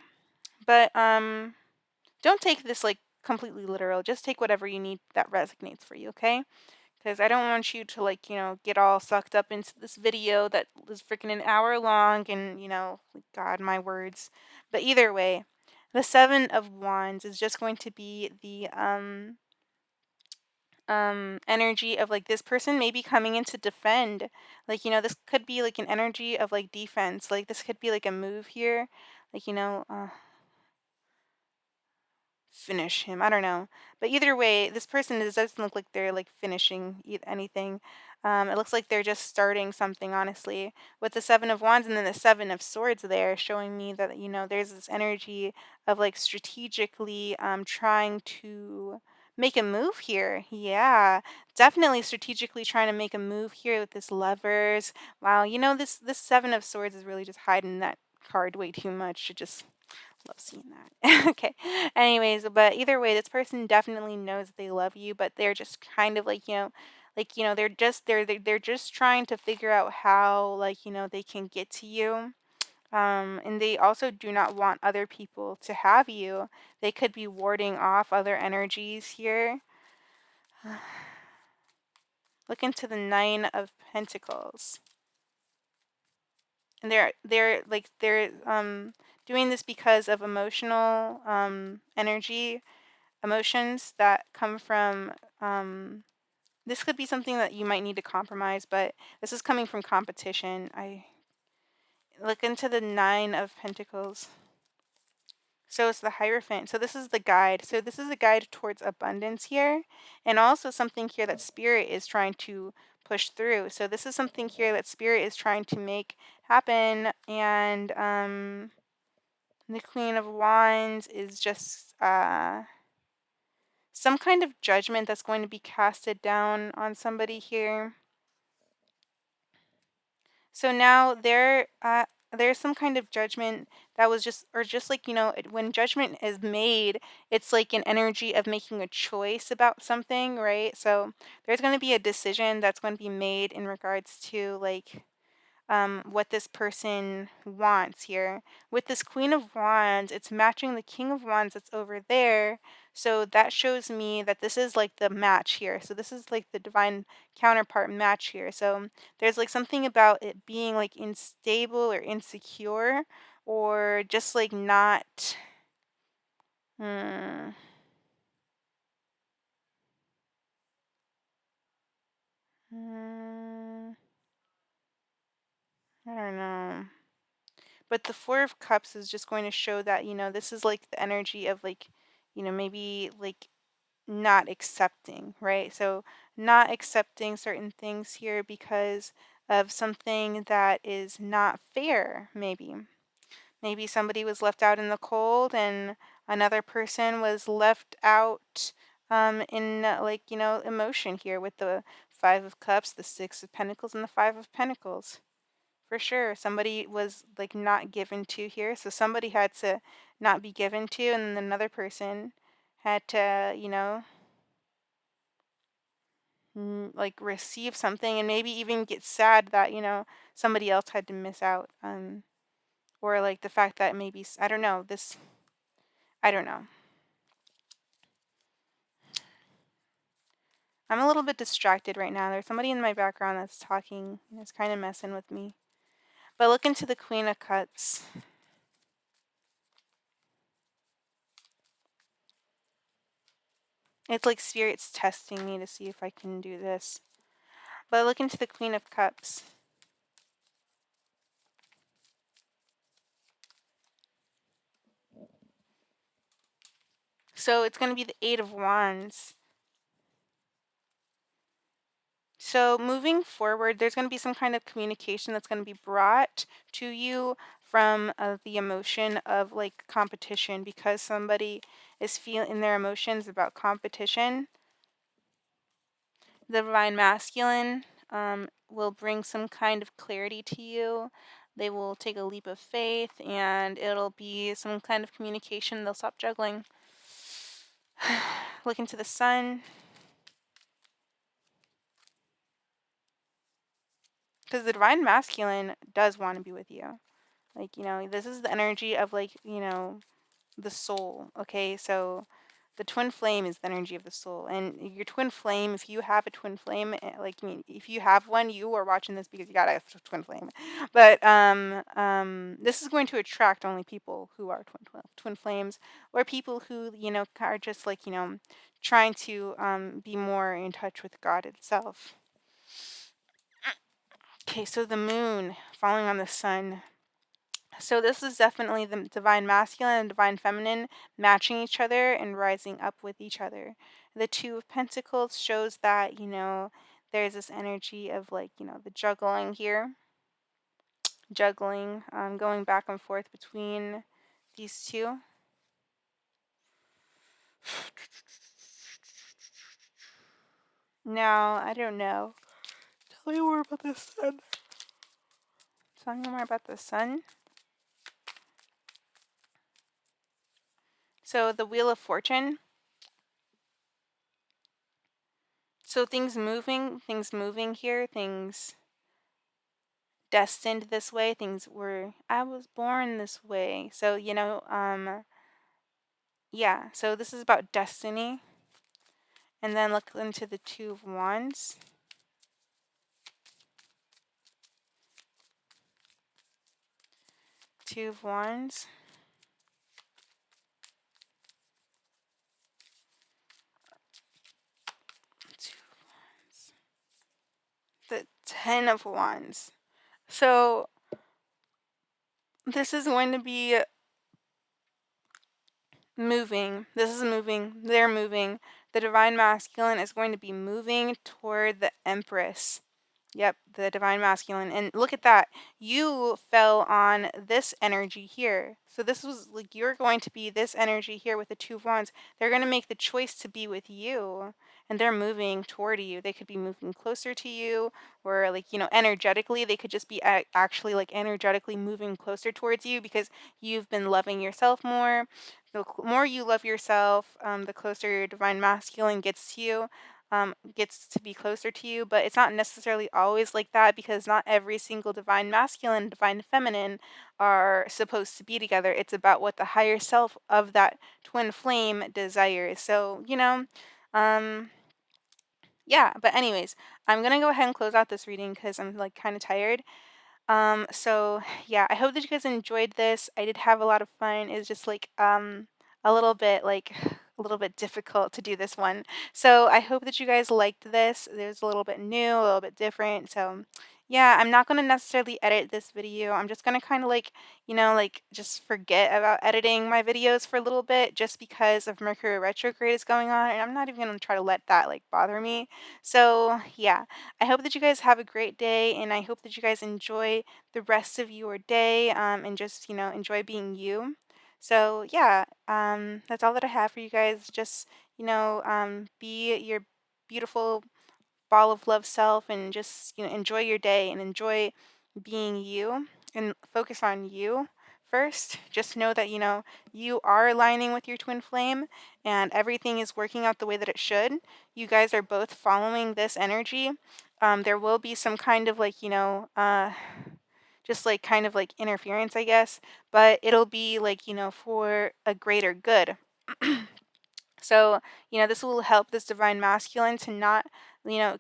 But don't take this like completely literal. Just take whatever you need that resonates for you, okay? Because I don't want you to like, get all sucked up into this video that was freaking an hour long and, God, my words. But either way, the Seven of Wands is just going to be the energy of like this person maybe coming in to defend. Like, this could be like an energy of like defense. Like this could be like a move here. Like, finish him. I don't know. But either way, this person doesn't look like they're like finishing anything. It looks like they're just starting something, honestly. With the Seven of Wands and then the Seven of Swords there, showing me that, there's this energy of like strategically trying to make a move here. Yeah, definitely strategically trying to make a move here with this Lovers. Wow, this Seven of Swords is really just hiding that card way too much. It just love seeing that. Okay. Anyways, but either way, this person definitely knows they love you, but they're just kind of like they're just trying to figure out how like they can get to you. And they also do not want other people to have you. They could be warding off other energies here. Look into the Nine of Pentacles. And they're doing this because of emotional energy, emotions that come from this could be something that you might need to compromise, but this is coming from competition. I look into the Nine of Pentacles. So it's the Hierophant. So this is the guide. So this is a guide towards abundance here, and also something here that Spirit is trying to push through. So this is something here that Spirit is trying to make happen, and the Queen of Wands is just some kind of judgment that's going to be casted down on somebody here. So now there's some kind of judgment that was just, or just like, when judgment is made, it's like an energy of making a choice about something, right? So there's going to be a decision that's going to be made in regards to like what this person wants here. With this Queen of Wands, it's matching the King of Wands that's over there. So that shows me that this is like the match here. So this is like the divine counterpart match here. So there's like something about it being like unstable or insecure, or just like not. Hmm, hmm, I don't know. But the Four of Cups is just going to show that, this is like the energy of like, maybe like not accepting, right? So not accepting certain things here because of something that is not fair, maybe. Maybe somebody was left out in the cold and another person was left out in like, emotion here with the Five of Cups, the Six of Pentacles, and the Five of Pentacles. For sure. Somebody was like not given to here. So somebody had to not be given to, and then another person had to, like receive something and maybe even get sad that, somebody else had to miss out. Or like the fact that maybe, I don't know, I don't know. I'm a little bit distracted right now. There's somebody in my background that's talking and it's kind of messing with me. But look into the Queen of Cups. It's like spirits testing me to see if I can do this. But look into the Queen of Cups. So it's going to be the Eight of Wands. So moving forward, there's going to be some kind of communication that's going to be brought to you from the emotion of like competition, because somebody is feeling their emotions about competition. The Divine Masculine will bring some kind of clarity to you. They will take a leap of faith and it'll be some kind of communication. They'll stop juggling. Look into the Sun. Because the Divine Masculine does want to be with you. Like, this is the energy of, like, the soul. Okay, so the twin flame is the energy of the soul. And your twin flame, if you have a twin flame, like, I mean, if you have one, you are watching this because you got a twin flame. But this is going to attract only people who are twin flames, or people who, are just like, trying to be more in touch with God itself. Okay, so the moon falling on the sun. So this is definitely the divine masculine and divine feminine matching each other and rising up with each other. The Two of Pentacles shows that, there's this energy of like, the juggling here. Juggling, going back and forth between these two. Now, I don't know. Tell me more about the sun. Tell me more about the sun. So the Wheel of Fortune. So things moving here, things destined this way, things were, I was born this way. So, yeah, so this is about destiny. And then look into the Two of Wands. Two of Wands. Two of Wands. The Ten of Wands. So this is going to be moving. This is moving. They're moving. The divine masculine is going to be moving toward the Empress. Yep, the divine masculine. And look at that. You fell on this energy here. So this was like you're going to be this energy here with the Two of Wands. They're going to make the choice to be with you and they're moving toward you. They could be moving closer to you, or like, energetically, they could just be actually like energetically moving closer towards you because you've been loving yourself more. The more you love yourself, the closer your divine masculine gets to you, gets to be closer to you. But it's not necessarily always like that because not every single divine masculine, divine feminine are supposed to be together. It's about what the higher self of that twin flame desires. So, um, yeah, but anyways, I'm gonna go ahead and close out this reading because I'm like kind of tired. So yeah, I hope that you guys enjoyed this. I did have a lot of fun. It's just like a little bit like a little bit difficult to do this one. So I hope that you guys liked this. It was a little bit new, a little bit different. So yeah, I'm not gonna necessarily edit this video. I'm just gonna kind of like, like just forget about editing my videos for a little bit just because of Mercury retrograde is going on, and I'm not even gonna try to let that like bother me. So yeah, I hope that you guys have a great day, and I hope that you guys enjoy the rest of your day, and just, enjoy being you. So, yeah, that's all that I have for you guys. Just, be your beautiful ball of love self and just enjoy your day and enjoy being you and focus on you first. Just know that you are aligning with your twin flame and everything is working out the way that it should. You guys are both following this energy. There will be some kind of like just like kind of like interference, I guess, but it'll be like for a greater good. So, this will help this divine masculine to not,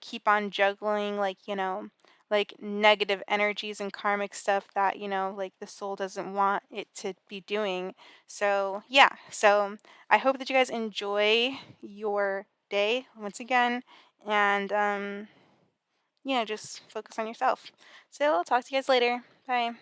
keep on juggling like negative energies and karmic stuff that, like the soul doesn't want it to be doing. So, yeah. So, I hope that you guys enjoy your day once again and just focus on yourself. So, I'll talk to you guys later. Bye.